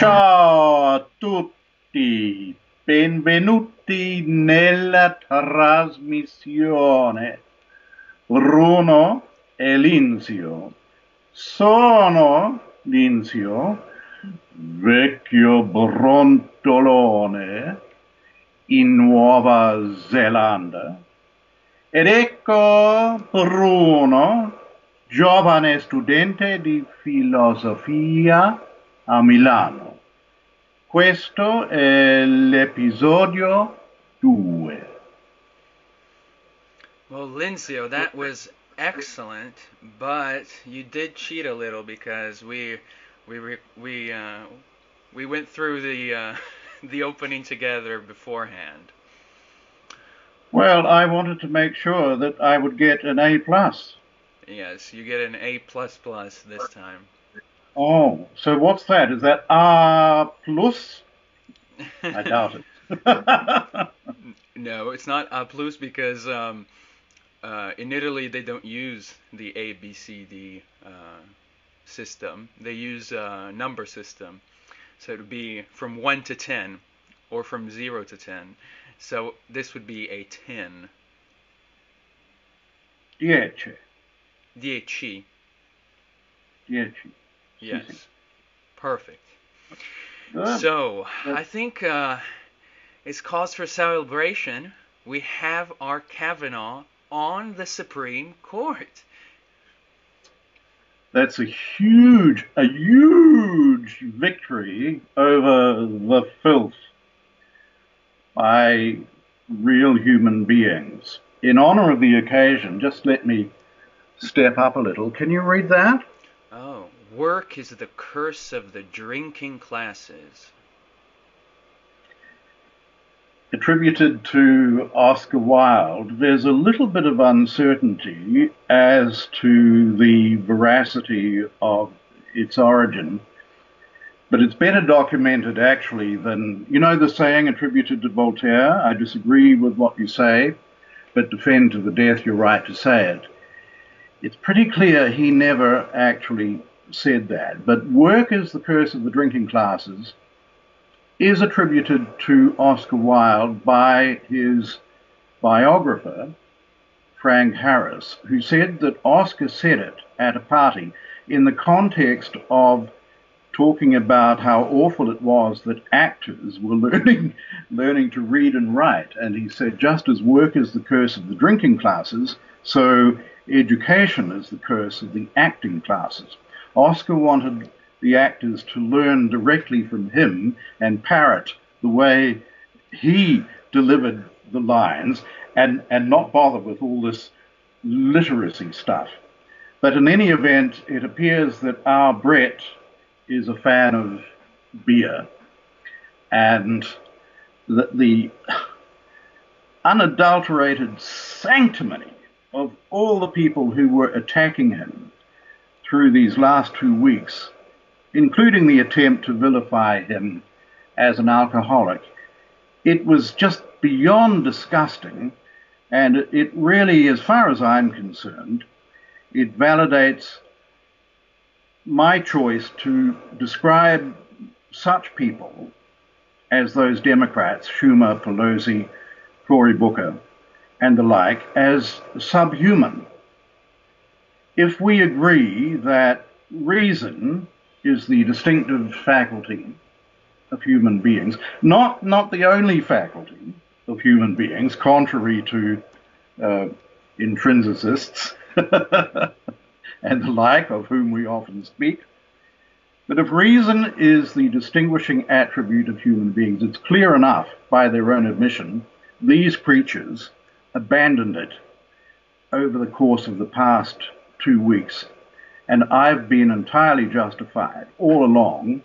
Ciao a tutti, benvenuti nella trasmissione. Bruno e Linzio. Sono Linzio, vecchio brontolone in Nuova Zelanda. Ed ecco Bruno, giovane studente di filosofia a Milano. Questo è l'episodio 2. Well, Linzio, that was excellent, but you did cheat a little because we went through the the opening together beforehand. Well, I wanted to make sure that I would get an A+. Yes, you get an A++ this time. Oh, so what's that? Is that R+? I doubt it. No, it's not A+, because in Italy they don't use the A, B, C, D system. They use a number system. So it would be from 1 to 10, or from 0 to 10. So this would be a 10. 10. 10. 10. Yes. Perfect. Good. So, I think it's cause for celebration. We have our Kavanaugh on the Supreme Court. That's a huge victory over the filth by real human beings. In honor of the occasion, just let me step up a little. Can you read that? Oh, work is the curse of the drinking classes. Attributed to Oscar Wilde, there's a little bit of uncertainty as to the veracity of its origin, but it's better documented actually than, you know the saying attributed to Voltaire, I disagree with what you say, but defend to the death your right to say it. It's pretty clear he never actually said that, but work is the curse of the drinking classes is attributed to Oscar Wilde by his biographer, Frank Harris, who said that Oscar said it at a party in the context of talking about how awful it was that actors were learning to read and write. And he said, just as work is the curse of the drinking classes, so education is the curse of the acting classes. Oscar wanted the actors to learn directly from him and parrot the way he delivered the lines and not bother with all this literacy stuff. But in any event, it appears that our Brett is a fan of beer, and the unadulterated sanctimony of all the people who were attacking him through these last 2 weeks, including the attempt to vilify him as an alcoholic, it was just beyond disgusting, and it really, as far as I'm concerned, it validates my choice to describe such people as those Democrats, Schumer, Pelosi, Cory Booker, and the like, as subhuman. If we agree that reason is the distinctive faculty of human beings, not the only faculty of human beings, contrary to intrinsicists and the like, of whom we often speak. But if reason is the distinguishing attribute of human beings, it's clear enough by their own admission, these creatures abandoned it over the course of the past 2 weeks. And I've been entirely justified all along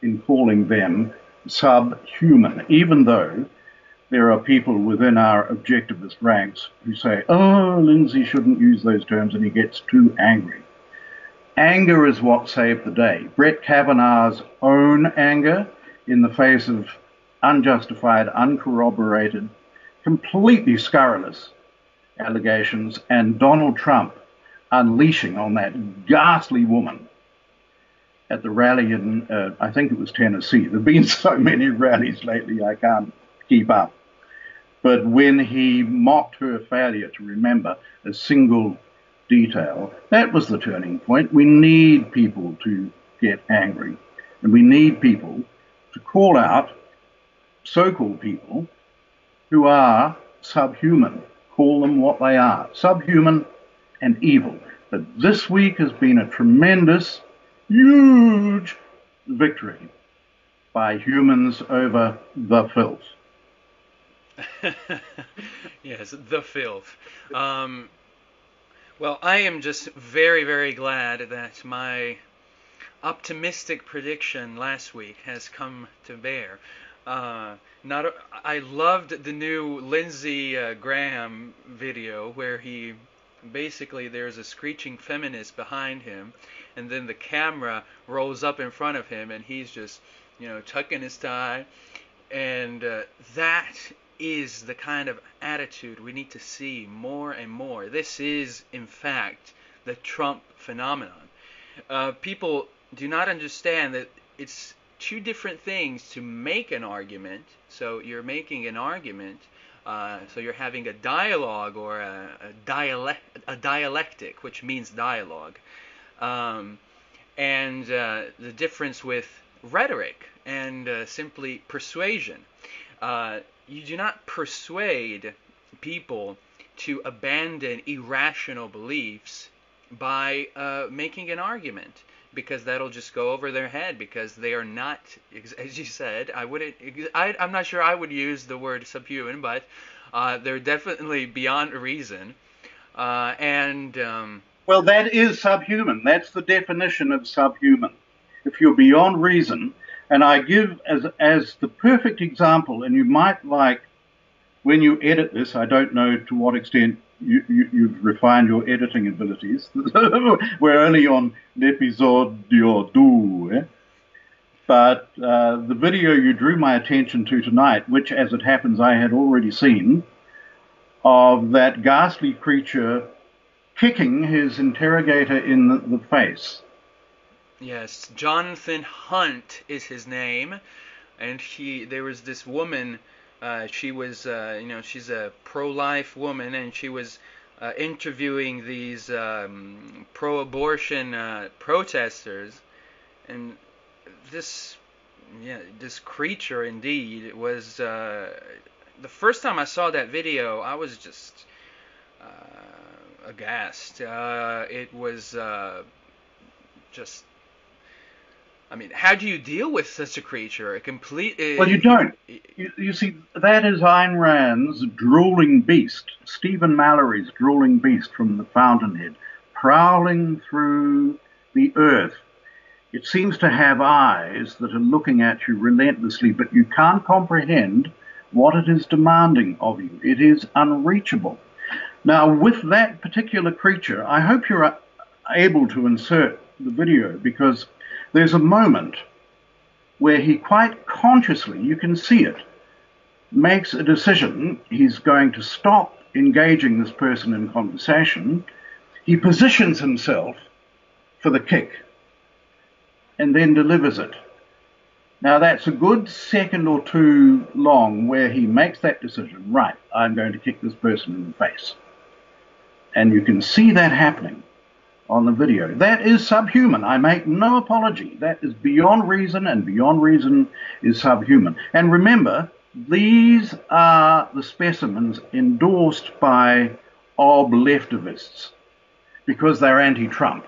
in calling them subhuman, even though there are people within our objectivist ranks who say, oh, Lindsay shouldn't use those terms, and he gets too angry. Anger is what saved the day. Brett Kavanaugh's own anger in the face of unjustified, uncorroborated, completely scurrilous allegations, and Donald Trump unleashing on that ghastly woman at the rally in, I think it was Tennessee. There have been so many rallies lately, I can't keep up. But when he mocked her failure to remember a single detail, that was the turning point. We need people to get angry, and we need people to call out so-called people who are subhuman. Call them what they are, subhuman and evil. But this week has been a tremendous, huge victory by humans over the filth. Yes, the filth. Well, I am just very, very glad that my optimistic prediction last week has come to bear. I loved the new Lindsey Graham video where he basically there's a screeching feminist behind him, and then the camera rolls up in front of him, and he's just tucking his tie, and that is the kind of attitude we need to see more and more. This is, in fact, the Trump phenomenon. People do not understand that it's two different things to make an argument. So you're making an argument, so you're having a dialogue or a dialectic, which means dialogue. And the difference with rhetoric and simply persuasion. You do not persuade people to abandon irrational beliefs by making an argument, because that'll just go over their head, because they are not, as you said, I'm not sure I would use the word subhuman, but they're definitely beyond reason. Well, that is subhuman. That's the definition of subhuman. If you're beyond reason, and I give as the perfect example, and you might like, when you edit this, I don't know to what extent you've refined your editing abilities. We're only on l'episodio 2. Eh? But the video you drew my attention to tonight, which, as it happens, I had already seen, of that ghastly creature kicking his interrogator in the face. Yes, Jonathan Hunt is his name, and there was this woman. She was, she's a pro-life woman, and she was interviewing these pro-abortion protesters, and this creature indeed was. The first time I saw that video, I was just aghast. It was just. I mean, how do you deal with such a creature? Well, you don't. You see, that is Ayn Rand's drooling beast, Stephen Mallory's drooling beast from the Fountainhead, prowling through the earth. It seems to have eyes that are looking at you relentlessly, but you can't comprehend what it is demanding of you. It is unreachable. Now, with that particular creature, I hope you're able to insert the video, because there's a moment where he quite consciously, you can see it, makes a decision. He's going to stop engaging this person in conversation. He positions himself for the kick and then delivers it. Now, that's a good second or two long where he makes that decision. Right, I'm going to kick this person in the face. And you can see that happening on the video. That is subhuman. I make no apology. That is beyond reason, and beyond reason is subhuman. And remember, these are the specimens endorsed by Obleftivists, because they're anti-Trump.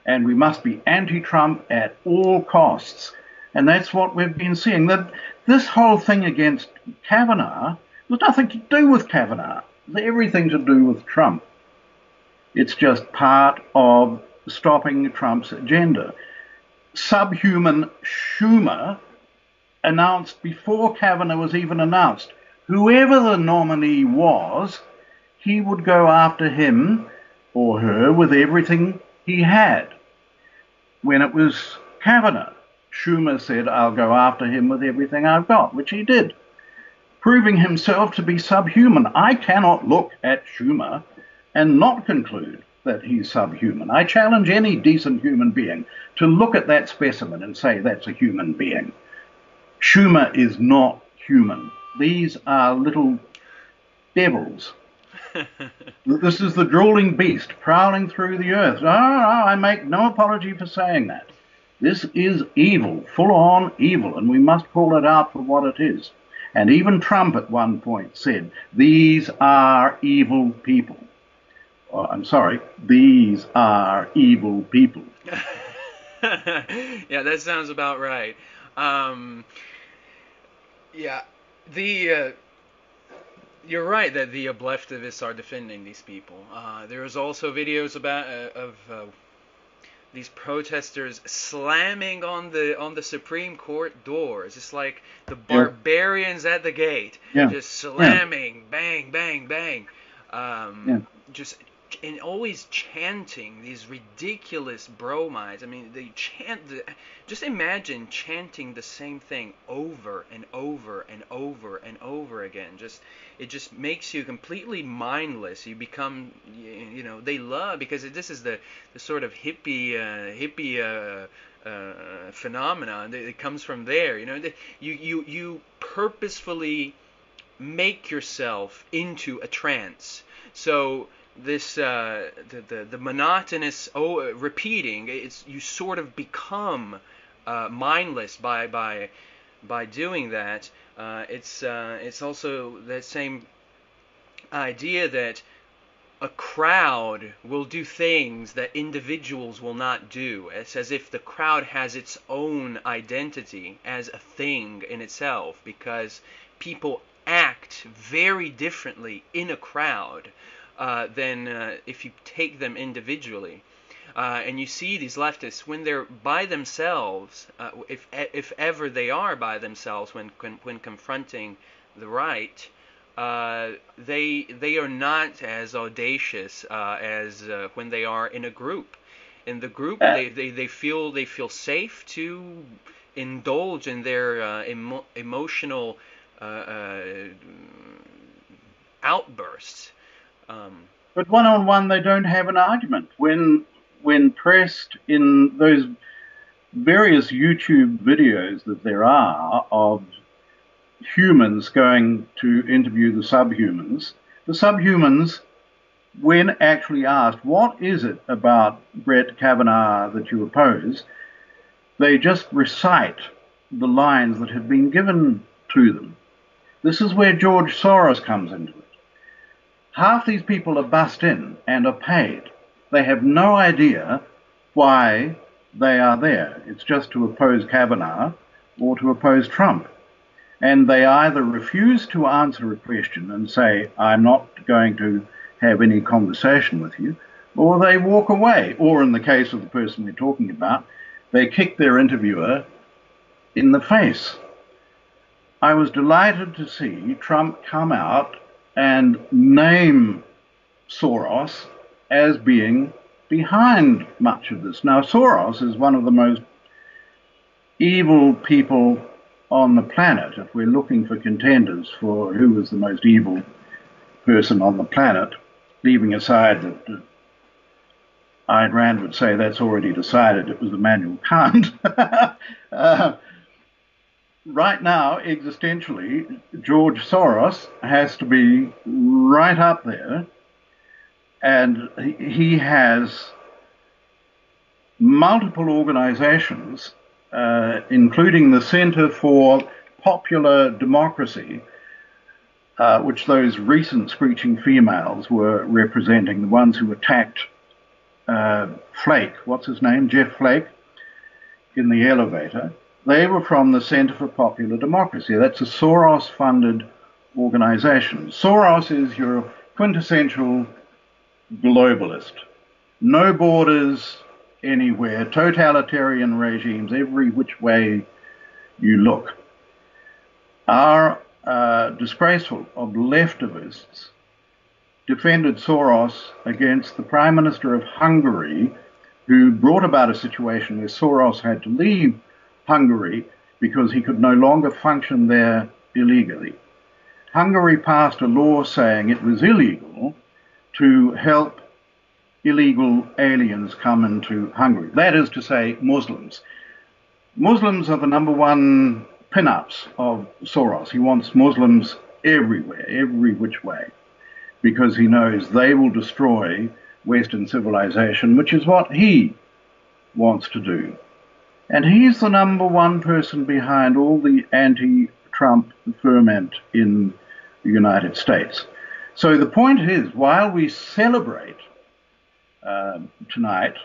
And we must be anti-Trump at all costs. And that's what we've been seeing. That this whole thing against Kavanaugh was nothing to do with Kavanaugh. It's everything to do with Trump. It's just part of stopping Trump's agenda. Subhuman Schumer announced before Kavanaugh was even announced, whoever the nominee was, he would go after him or her with everything he had. When it was Kavanaugh, Schumer said, I'll go after him with everything I've got, which he did, proving himself to be subhuman. I cannot look at Schumer and not conclude that he's subhuman. I challenge any decent human being to look at that specimen and say that's a human being. Schumer is not human. These are little devils. This is the drooling beast prowling through the earth. No, I make no apology for saying that. This is evil, full-on evil, and we must call it out for what it is. And even Trump at one point said, these are evil people. Oh, I'm sorry, these are evil people. Yeah, that sounds about right. Yeah, you're right that the Obleftivists are defending these people. There's also videos of these protesters slamming on the Supreme Court doors. It's like the barbarians at the gate, just slamming, bang, bang, bang, just and always chanting these ridiculous bromides. I mean, they chant. Just imagine chanting the same thing over and over and over and over again. It just makes you completely mindless. You become, they love, because this is the sort of hippie phenomenon. It comes from there. You purposefully make yourself into a trance. So this the monotonous repeating, you sort of become mindless by doing that. It's also that same idea that a crowd will do things that individuals will not do. It's as if the crowd has its own identity as a thing in itself, because people act very differently in a crowd than if you take them individually. And you see these leftists, when they're by themselves, if ever they are by themselves when confronting the right, they are not as audacious as when they are in a group. In the group, they feel safe to indulge in their emotional outbursts. But one-on-one, they don't have an argument. When pressed in those various YouTube videos that there are of humans going to interview the subhumans, when actually asked, what is it about Brett Kavanaugh that you oppose, they just recite the lines that have been given to them. This is where George Soros comes into it. Half these people are bussed in and are paid. They have no idea why they are there. It's just to oppose Kavanaugh or to oppose Trump. And they either refuse to answer a question and say, I'm not going to have any conversation with you, or they walk away. Or in the case of the person we're talking about, they kick their interviewer in the face. I was delighted to see Trump come out and name Soros as being behind much of this. Now, Soros is one of the most evil people on the planet. If we're looking for contenders for who is the most evil person on the planet, leaving aside that Ayn Rand would say that's already decided, it was Immanuel Kant. Right now, existentially, George Soros has to be right up there, and he has multiple organizations, including the Center for Popular Democracy, which those recent screeching females were representing, the ones who attacked Flake, what's his name, Jeff Flake, in the elevator. They were from the Center for Popular Democracy. That's a Soros-funded organization. Soros is your quintessential globalist. No borders anywhere, totalitarian regimes every which way you look. Our disgraceful Obleftivists defended Soros against the Prime Minister of Hungary, who brought about a situation where Soros had to leave Hungary because he could no longer function there illegally. Hungary passed a law saying it was illegal to help illegal aliens come into Hungary. That is to say, Muslims. Muslims are the number one pin-ups of Soros. He wants Muslims everywhere, every which way, because he knows they will destroy Western civilization, which is what he wants to do. And he's the number one person behind all the anti-Trump ferment in the United States. So the point is, while we celebrate tonight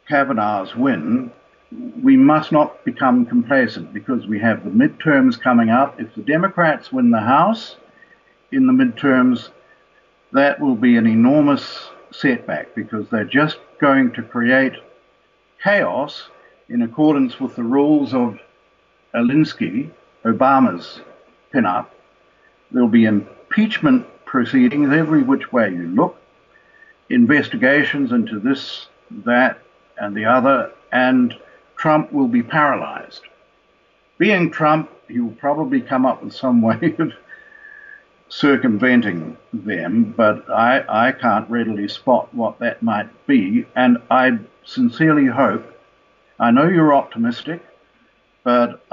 Kavanaugh's win, we must not become complacent, because we have the midterms coming up. If the Democrats win the House in the midterms, that will be an enormous setback, because they're just going to create chaos in accordance with the rules of Linzio, Obama's pin-up. There'll be impeachment proceedings every which way you look, investigations into this, that, and the other, and Trump will be paralyzed. Being Trump, he will probably come up with some way of circumventing them, but I can't readily spot what that might be, and I sincerely hope, I know you're optimistic, but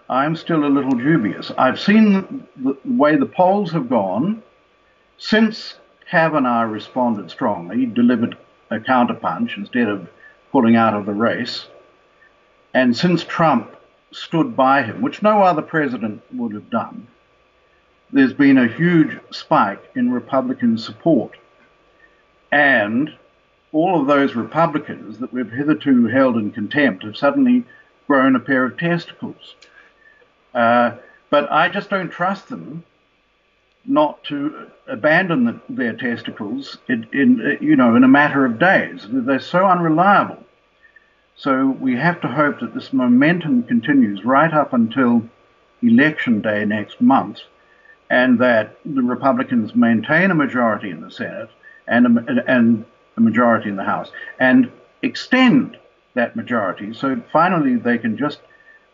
I'm still a little dubious. I've seen the way the polls have gone since Kavanaugh responded strongly, delivered a counterpunch instead of pulling out of the race, and since Trump stood by him, which no other president would have done, there's been a huge spike in Republican support. And all of those Republicans that we've hitherto held in contempt have suddenly grown a pair of testicles. But I just don't trust them not to abandon their testicles in a matter of days. They're so unreliable. So we have to hope that this momentum continues right up until Election Day next month, and that the Republicans maintain a majority in the Senate and a majority in the House, and extend that majority so finally they can just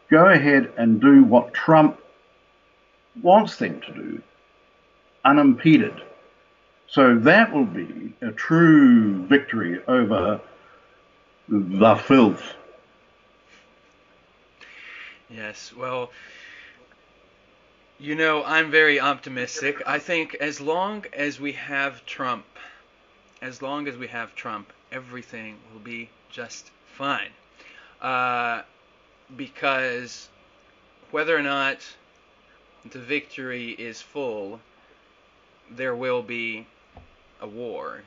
go ahead and do what Trump wants them to do, unimpeded. So that will be a true victory over the filth. Yes, well, I'm very optimistic. I think as long as we have Trump, everything will be just fine. Because whether or not the victory is full, there will be a war.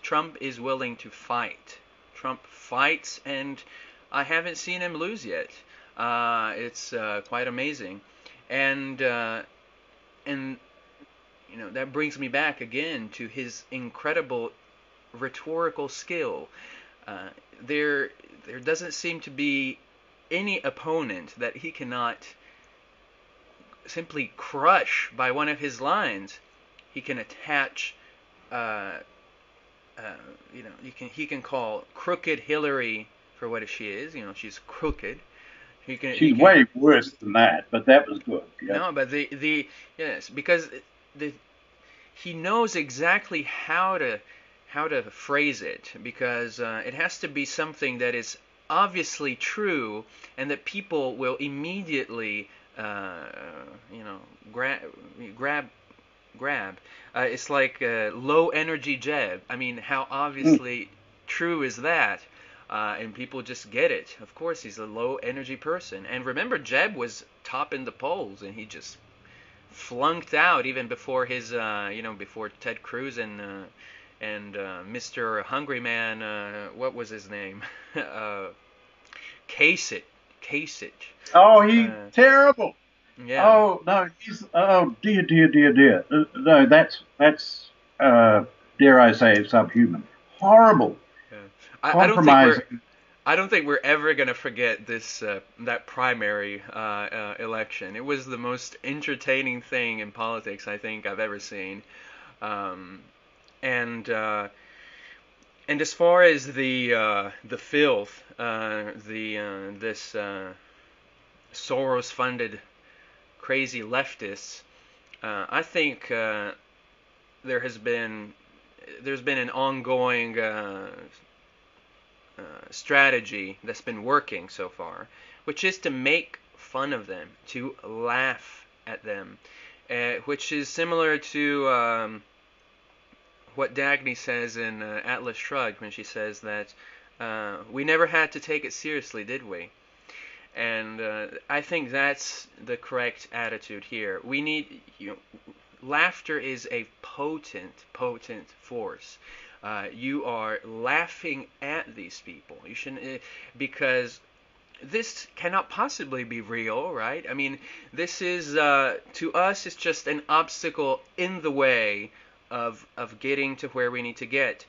Trump is willing to fight. Trump fights, and I haven't seen him lose yet. It's quite amazing, and that brings me back again to his incredible rhetorical skill. There doesn't seem to be any opponent that he cannot simply crush by one of his lines. He can attach. He can call crooked Hillary for what she is. She's crooked. She's way worse than that, but that was good. Yep. No, but yes, because he knows exactly how to phrase it, because it has to be something that is obviously true and that people will immediately grab. It's like a low energy Jeb. I mean, how obviously true is that? And people just get it. Of course, he's a low energy person. And remember, Jeb was top in the polls, and he just flunked out even before his, before Ted Cruz and Mr. Hungry Man. What was his name? Kasich. Oh, he's terrible. Yeah. Oh no, dear. No, that's dare I say, subhuman. Horrible. Yeah. I don't think we're ever gonna forget this that primary election. It was the most entertaining thing in politics I think I've ever seen. And as far as the filth, this Soros-funded crazy leftists, I think there has been there's been an ongoing strategy that's been working so far, which is to make fun of them, to laugh at them, which is similar to what Dagny says in Atlas Shrugged, when she says that we never had to take it seriously, did we? And I think that's the correct attitude here. We need, laughter is a potent force. You are laughing at these people. You shouldn't, because this cannot possibly be real, right? I mean, this is, to us, it's just an obstacle in the way of getting to where we need to get.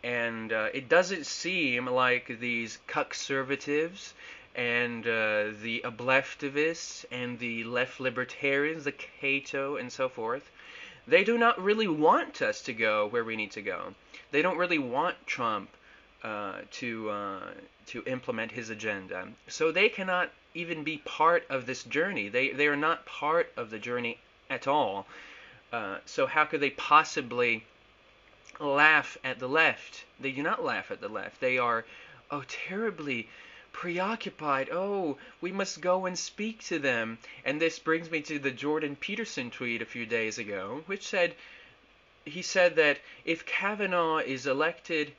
And it doesn't seem like these conservatives and the Obleftivists and the left libertarians, the Cato and so forth, they do not really want us to go where we need to go. They don't really want Trump to implement his agenda. So they cannot even be part of this journey. They are not part of the journey at all. So how could they possibly laugh at the left? They do not laugh at the left. They are, terribly preoccupied. Oh, we must go and speak to them. And this brings me to the Jordan Peterson tweet a few days ago, which he said that if Kavanaugh is elected,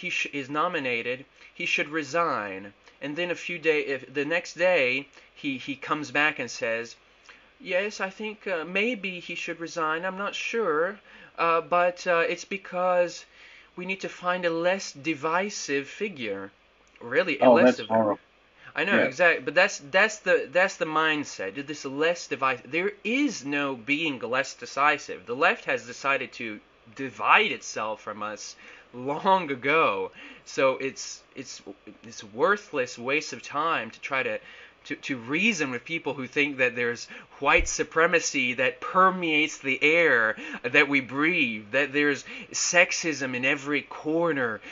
is nominated, he should resign. And then the next day, he comes back and says, yes, I think maybe he should resign. I'm not sure, but it's because we need to find a less divisive figure. Really, that's horrible. I know, exactly, but that's the mindset. This less divisive. There is no being less decisive. The left has decided to divide itself from us long ago. So it's worthless waste of time to try to reason with people who think that there's white supremacy that permeates the air that we breathe, that there's sexism in every corner.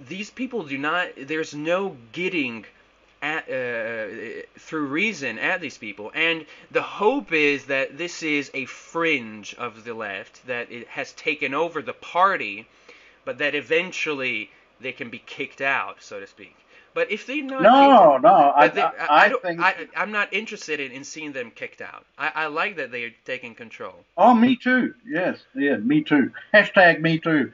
These people do not, there's no getting at, through reason at these people. And the hope is that this is a fringe of the left, that it has taken over the party, but that eventually they can be kicked out, so to speak. But if they're not I'm not interested in seeing them kicked out. I like that they are taking control. Oh, me too. Yes, yeah, me too. #me too.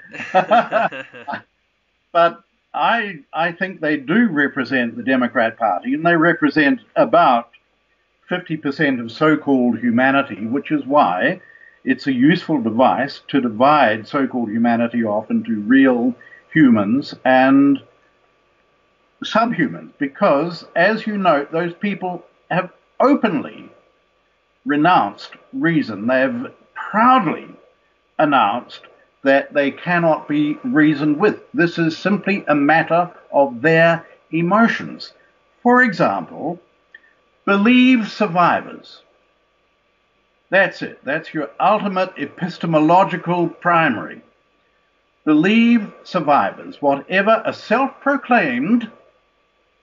But I think they do represent the Democrat Party, and they represent about 50% of so-called humanity, which is why it's a useful device to divide so-called humanity off into real humans and subhumans, because, as you note, those people have openly renounced reason. They have proudly announced that they cannot be reasoned with. This is simply a matter of their emotions. For example, believe survivors. That's it. That's your ultimate epistemological primary. Believe survivors. Whatever a self-proclaimed,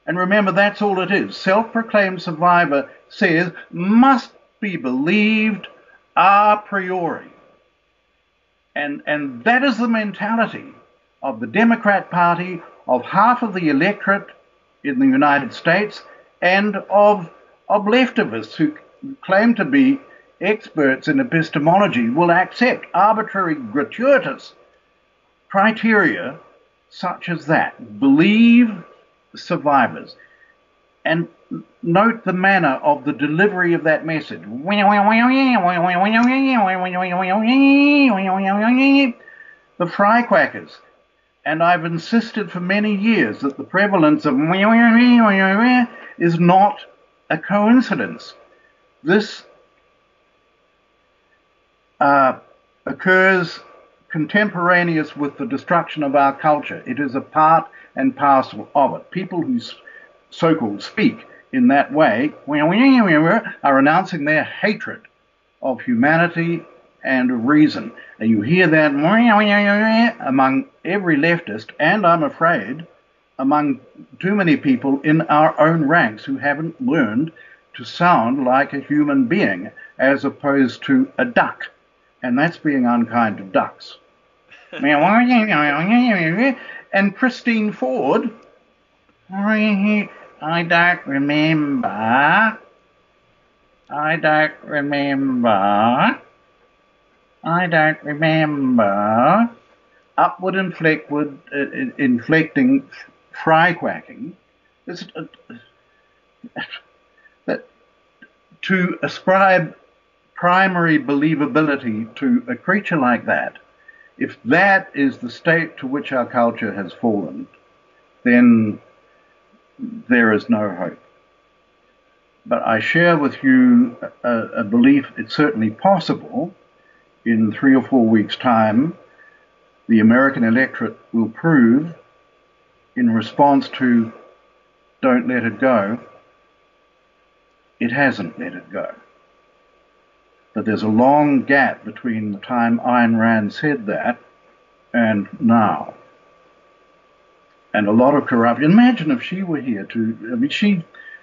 and remember, that's all it is, self-proclaimed survivor says must be believed a priori. And that is the mentality of the Democrat Party, of half of the electorate in the United States, and of leftivists who claim to be experts in epistemology, will accept arbitrary, gratuitous criteria such as that. Believe survivors. And note the manner of the delivery of that message. The fry quackers. And I've insisted for many years that the prevalence of is not a coincidence. This occurs contemporaneous with the destruction of our culture. It is a part and parcel of it. People who so-called speak in that way are announcing their hatred of humanity and reason. And you hear that among every leftist, and I'm afraid among too many people in our own ranks who haven't learned to sound like a human being as opposed to a duck. And that's being unkind to ducks. And Christine Ford, I don't remember. I don't remember. I don't remember. Upward inflecting fry quacking. That to ascribe primary believability to a creature like that, if that is the state to which our culture has fallen, then there is no hope. But I share with you a belief it's certainly possible in 3 or 4 weeks' time the American electorate will prove, in response to "Don't let it go," it hasn't let it go. That there's a long gap between the time Ayn Rand said that and now. And a lot of corruption. Imagine if she were here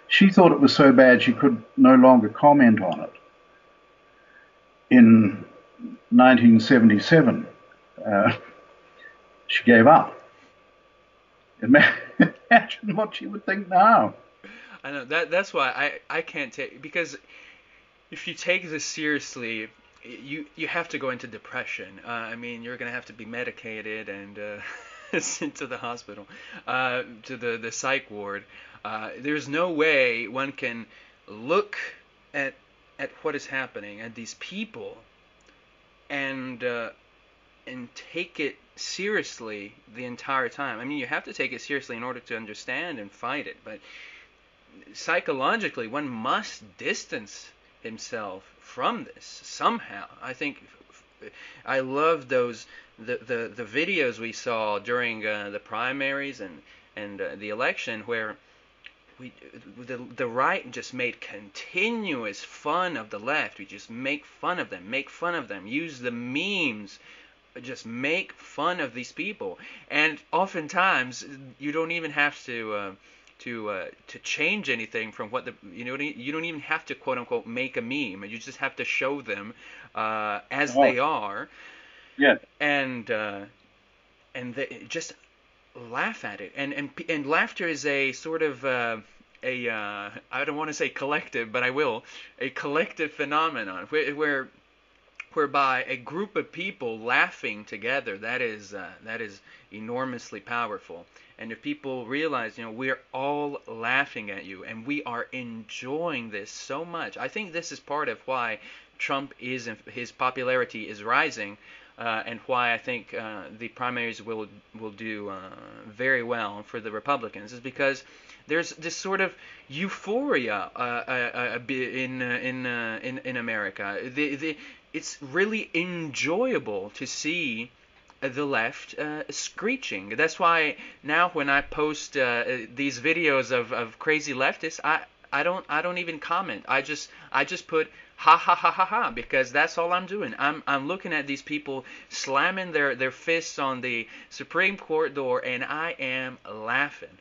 she thought it was so bad she could no longer comment on it. In 1977, she gave up. Imagine what she would think now. I know that's why I can't take, because if you take this seriously, you have to go into depression. I mean, you're gonna have to be medicated and sent to the hospital, to the psych ward. There's no way one can look at what is happening, at these people, and take it seriously the entire time. I mean, you have to take it seriously in order to understand and fight it, but psychologically one must distance himself from this somehow. I think I love the videos we saw during the primaries and the election, where the right just made continuous fun of the left. We just make fun of them, use the memes, just make fun of these people. And oftentimes you don't even have to change anything from what you don't even have to quote unquote make a meme. You just have to show them as they are. Yeah. And they just laugh at it. And laughter is a sort of I don't want to say collective, but I will, a collective phenomenon whereby a group of people laughing together, that is enormously powerful. And if people realize, we're all laughing at you and we are enjoying this so much. I think this is part of why Trump his popularity is rising, and why I think the primaries will do very well for the Republicans, is because there's this sort of euphoria in America. It's really enjoyable to see the left screeching. That's why now when I post these videos of crazy leftists, I don't even comment. I just put ha ha ha ha ha, because that's all I'm doing. I'm looking at these people slamming their fists on the Supreme Court door, and I am laughing.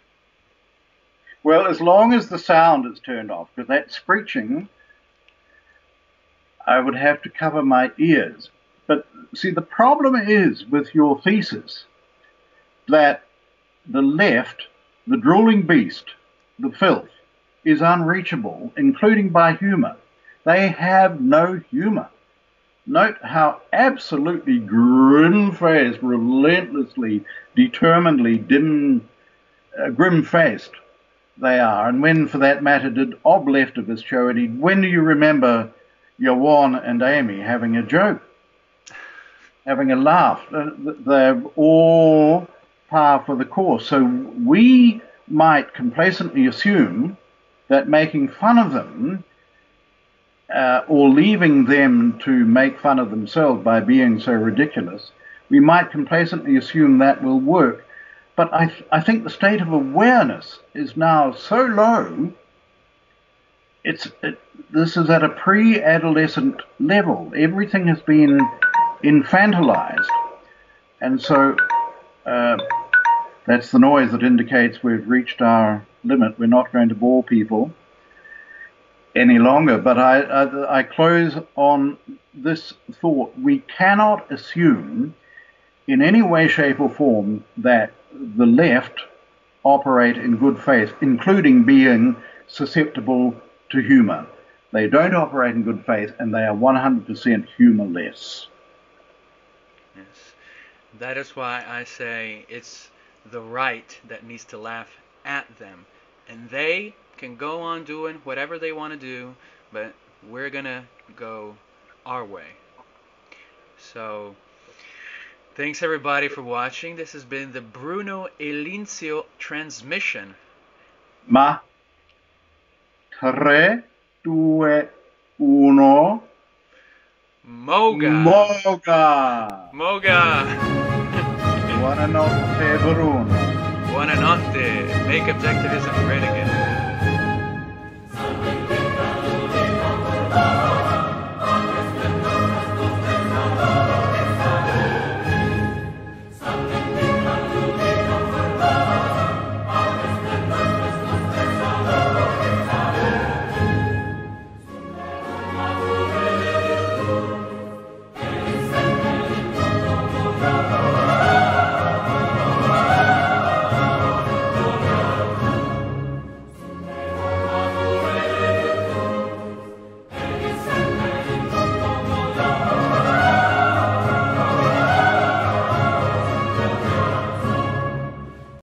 Well, as long as the sound is turned off, because that screeching, I would have to cover my ears. But see, the problem is with your thesis that the left, the drooling beast, the filth, is unreachable, including by humor. They have no humor. Note how absolutely grim-faced, relentlessly, determinedly grim-faced they are. And when, for that matter, did Obleftivists show it? When do you remember Yawan and Amy having a joke, having a laugh? They're all par for the course. So we might complacently assume that making fun of them, or leaving them to make fun of themselves by being so ridiculous, we might complacently assume that will work. But I think the state of awareness is now so low, this is at a pre-adolescent level. Everything has been infantilized. And so that's the noise that indicates we've reached our limit. We're not going to bore people any longer. But I close on this thought. We cannot assume in any way, shape, or form that the left operate in good faith, including being susceptible to humor. They don't operate in good faith, and they are 100% humorless. Yes. That is why I say it's the right that needs to laugh at them. And they can go on doing whatever they want to do, but we're going to go our way. So, thanks everybody for watching. This has been the Bruno e Linzio transmission. Ma 3, 2, 1. Moga! Moga! Moga! Buonanotte, Bruno. Buonanotte. Make objectivism great again.